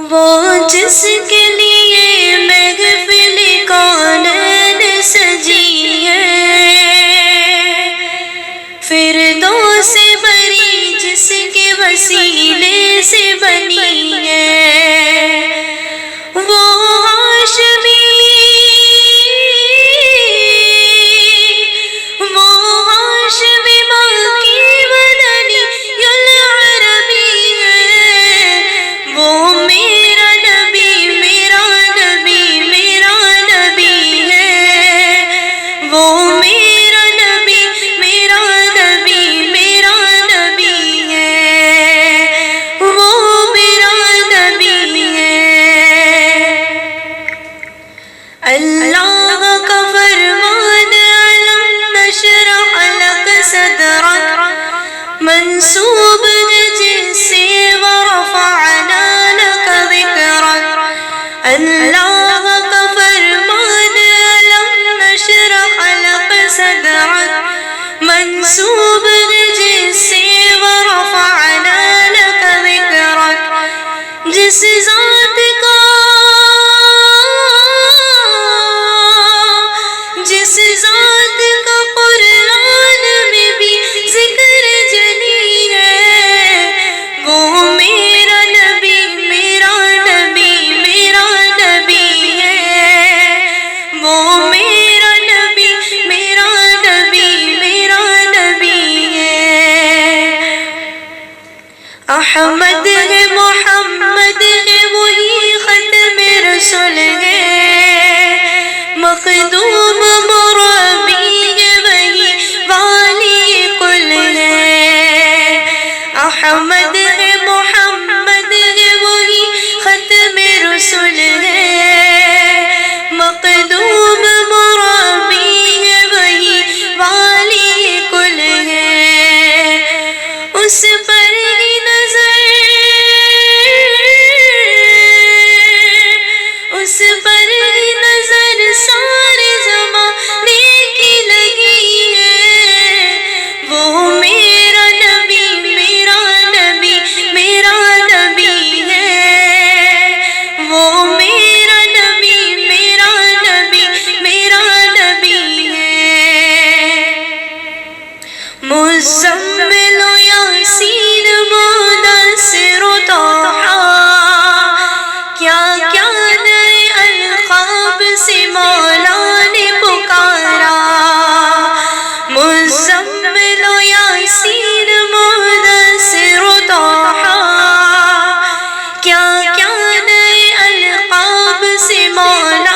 وہ جس کے لیے محفل کونین سجی ہے، فردوس بری جس کے وسیلے سے بنی ہے، وہ ہاشمی ماں کی مدنی العربی ہے، وہ میرا نبی میرا نبی میرا نبی ہے، وہ میرا نبی میرا نبی میرا نبی ہے، وہ میرا نبی ہے۔ اللہ کا فرمان علم نشرح لک صدرک منسوب ہے جس سے ورفعنا لک ذکرک، اللہ کا فرمان علم نشرح لک صدرک منسوب ہے جس سے ورفعنا لک ذکرک، جس ذات کا قرآن میں بھی ذکر جلی ہے، وہ میرا نبی میرا نبی میرا نبی ہے، وہ میرا نبی میرا نبی میرا نبی ہے۔ احمد ہے محمد ہے وہی ختم رسول ہے، مخدوم مربی ہے وہی والی کل ہے، احمد ہے محمد ہے وہی ختم رسول ہے، مخدوم مربی ہے وہی والی کل ہے، اس پر ہی نظر اس پر ہی نظر سارے زمانے کی لگی ہے، وہ میرا نبی میرا نبی میرا نبی ہے، وہ میرا نبی میرا نبی میرا نبی ہے۔ مزمل و یاسین مدثر و طٰہٰ، کیا کیا نئے القاب سے مولا نے پکارا، مزمل و یاسین مدثر و طٰہٰ، کیا کیا نئے القاب سے مولا